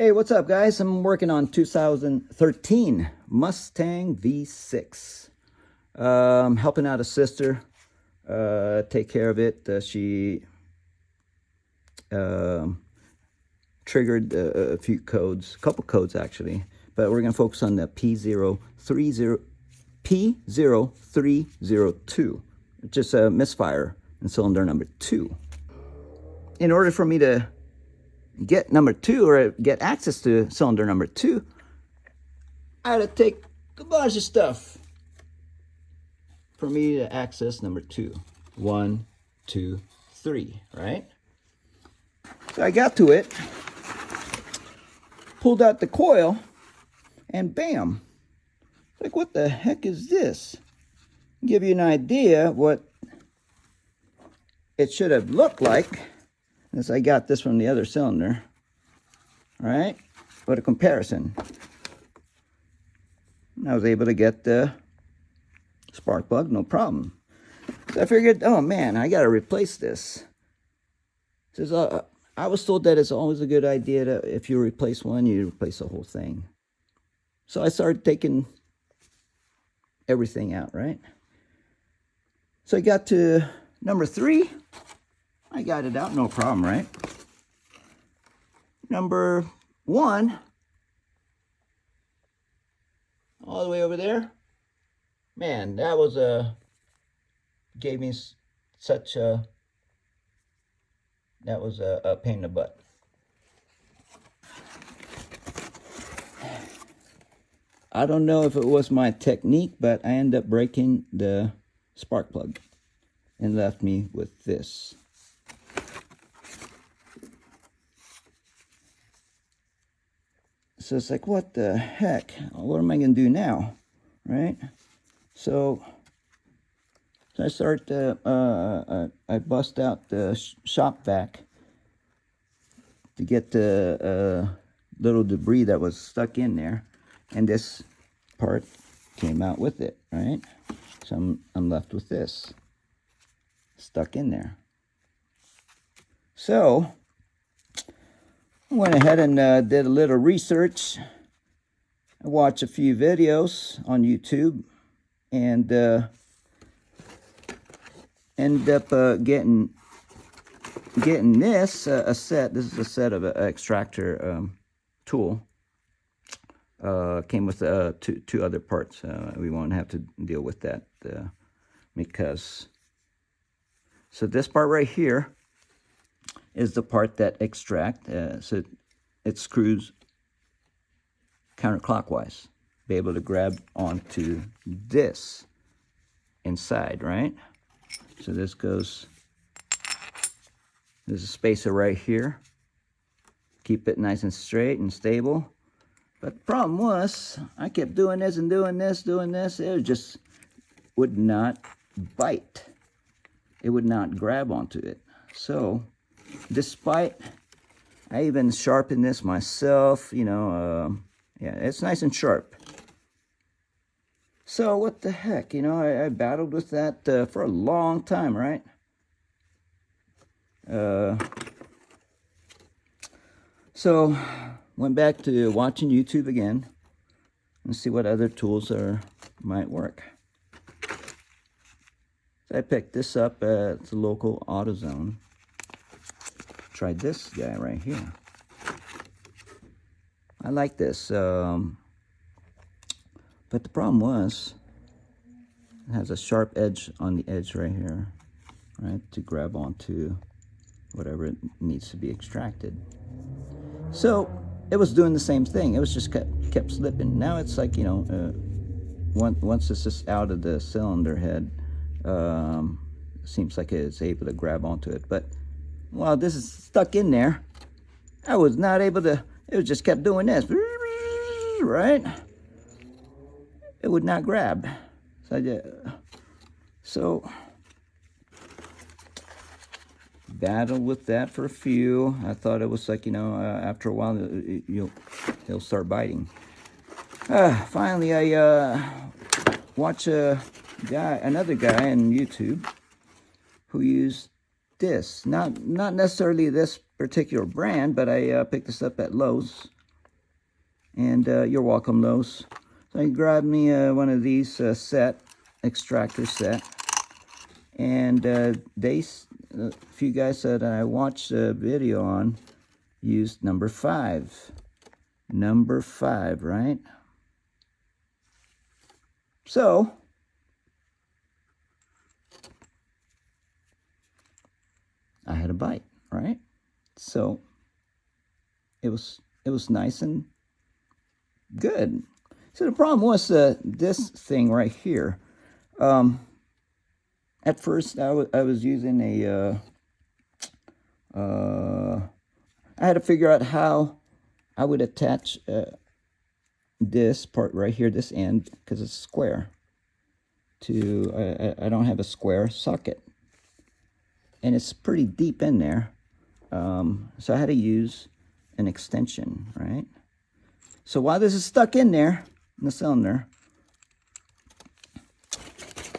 Hey, what's up, guys? I'm working on 2013 Mustang V6. Helping out a sister take care of it. She triggered a few codes, a couple codes actually, but we're going to focus on the P0302, just a misfire in cylinder number 2. In order for me to get number 2 or get access to cylinder number 2, I had to take a bunch of stuff for me to access number 2. 1, 2, 3, right? So I got to it, pulled out the coil, and bam! Like, what the heck is this? Give you an idea what it should have looked like, as I got this from the other cylinder, right? What a comparison. I was able to get the spark plug, no problem. So I figured, oh man, I got to replace this. Says, I was told that it's always a good idea to, if you replace one, you replace the whole thing. So I started taking everything out, right? So I got to number 3. I got it out, no problem, right? Number 1, all the way over there. Man, that was gave me such a, that was a pain in the butt. I don't know if it was my technique, but I ended up breaking the spark plug and left me with this. So it's like, what the heck? What am I going to do now? Right? So I start, I bust out the shop vac to get the little debris that was stuck in there. And this part came out with it, right? So I'm left with this stuck in there. So I went ahead and did a little research. I watched a few videos on YouTube and ended up getting this a set. This is a set of an extractor tool. Came with two other parts. We won't have to deal with that because. So this part right here is the part that extract. So it screws counterclockwise. Be able to grab onto this inside, right? So this goes. There's a spacer right here. Keep it nice and straight and stable. But the problem was, I kept doing this and doing this, it just would not bite. It would not grab onto it. So, despite, I even sharpened this myself, you know, yeah, it's nice and sharp. So, what the heck, you know, I battled with that for a long time, right? So, went back to watching YouTube again and see what other tools might work. So I picked this up at the local AutoZone. Tried this guy right here. I like this, but the problem was it has a sharp edge on the edge right here, right, to grab onto whatever it needs to be extracted. So it was doing the same thing. It was just kept slipping. Now it's like, you know, once it's just out of the cylinder head, seems like it's able to grab onto it. But while this is stuck in there, I was not able to. It just kept doing this, right? It would not grab. So battled with that for a few. I thought it was like, you know, after a while he'll start biting. Finally, I watched another guy on YouTube who used this. Not necessarily this particular brand, but I picked this up at Lowe's and you're welcome those. So I grabbed me one of these extractor set, and a few guys that I watched a video on used number 5. Number 5, right? So I had a bite, right? So it was nice and good. So the problem was this thing right here. At first I was using I had to figure out how I would attach this part right here, this end, because it's square. I don't have a square socket, and it's pretty deep in there. So I had to use an extension, right? So while this is stuck in there, in the cylinder,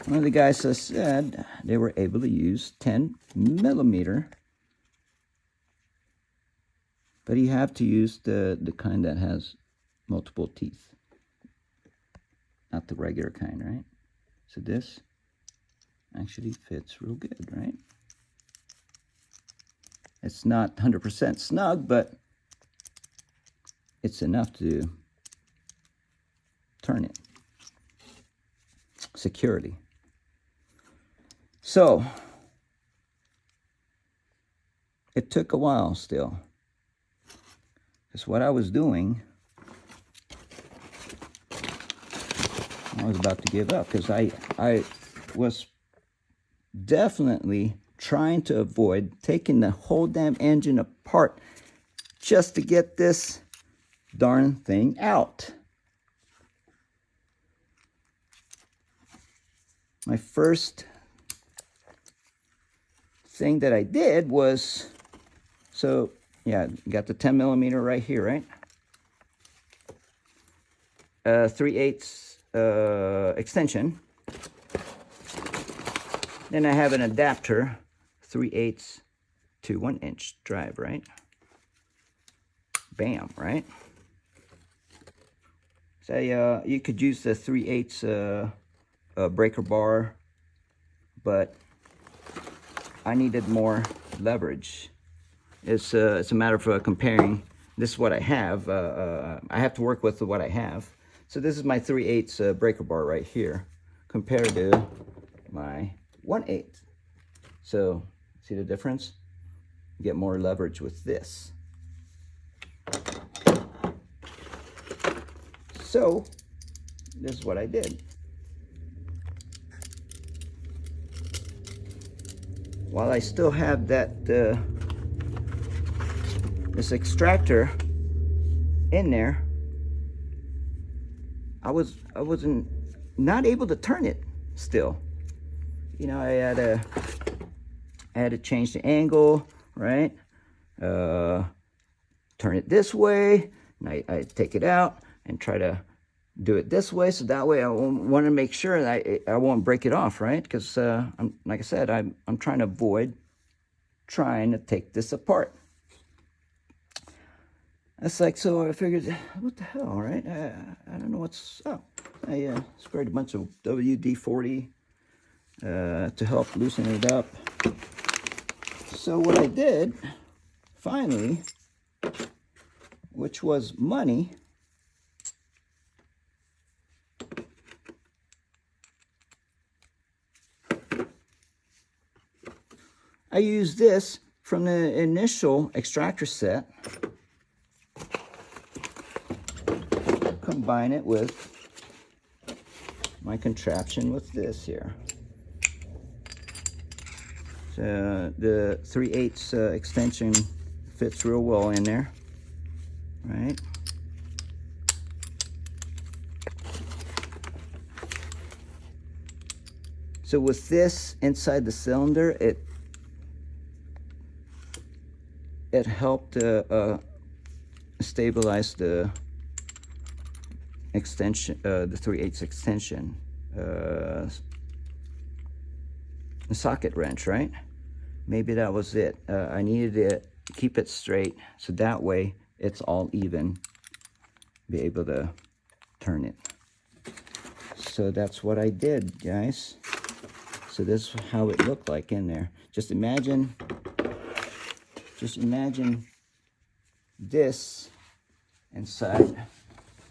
one of the guys said they were able to use 10 millimeter, but you have to use the kind that has multiple teeth, not the regular kind, right? So this actually fits real good, right? It's not 100% snug, but it's enough to turn it. Security. So it took a while still, because what I was doing, I was about to give up, because I was definitely trying to avoid taking the whole damn engine apart just to get this darn thing out. My first thing that I did was, so yeah, got the 10 millimeter right here, right? 3/8 extension. Then I have an adapter, 3/8 to 1 inch drive, right? Bam, right? So you could use the 3/8 breaker bar, but I needed more leverage. It's a matter of comparing. This is what I have. I have to work with what I have. So this is my 3/8 breaker bar right here, compared to my 1/8. So see the difference? You get more leverage with this. So this is what I did. While I still have that this extractor in there, I wasn't not able to turn it still. You know, I had to change the angle, right? Turn it this way, and I take it out and try to do it this way, so that way I want to make sure that I won't break it off, right? Because like I said, I'm trying to avoid trying to take this apart. That's like, so I figured, what the hell, right? I don't know what's up. I sprayed a bunch of WD-40 to help loosen it up. So what I did, finally, which was money, I used this from the initial extractor set, combine it with my contraption with this here. So the 3/8 extension fits real well in there, right? So with this inside the cylinder, it helped stabilize the extension, the 3/8 extension, the socket wrench, right? Maybe that was it. I needed to keep it straight, so that way it's all even. be able to turn it. So that's what I did, guys. So this is how it looked like in there. Just imagine this inside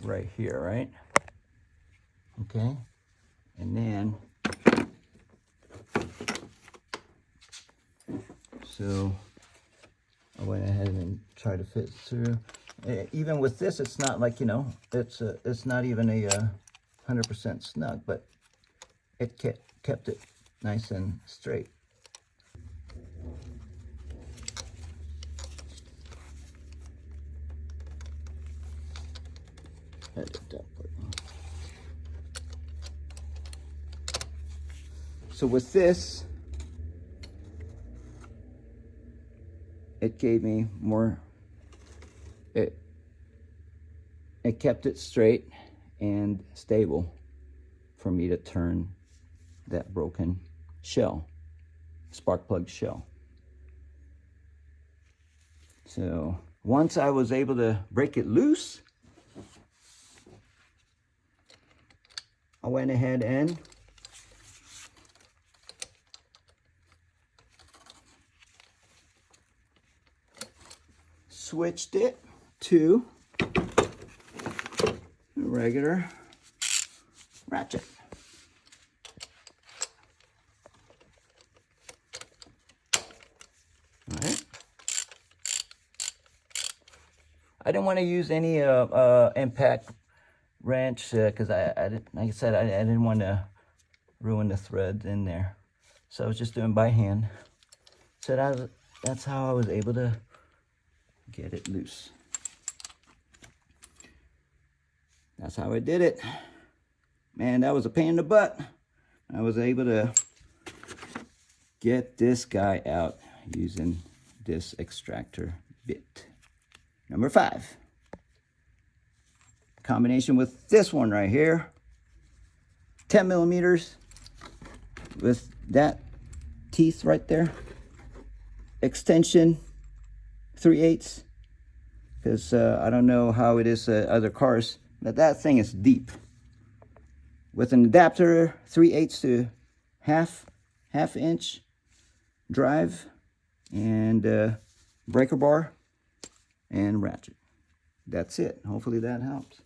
right here, right? Okay. And then, so I went ahead and tried to fit through. Even with this, it's not like, you know, it's not even a 100% snug, but it kept it nice and straight. So with this, it gave me more, it kept it straight and stable for me to turn that broken shell, spark plug shell. So once I was able to break it loose, I went ahead and switched it to a regular ratchet. All right. I didn't want to use any impact wrench because I didn't, like I said, I didn't want to ruin the threads in there. So I was just doing by hand. So that's how I was able to get it loose. That's how I did it. Man, that was a pain in the butt. I was able to get this guy out using this extractor bit. Number 5. Combination with this one right here. 10 millimeters with that teeth right there. Extension 3/8, because I don't know how it is other cars, but that thing is deep. With an adapter 3/8 to half inch drive and breaker bar and ratchet. That's it. Hopefully that helps.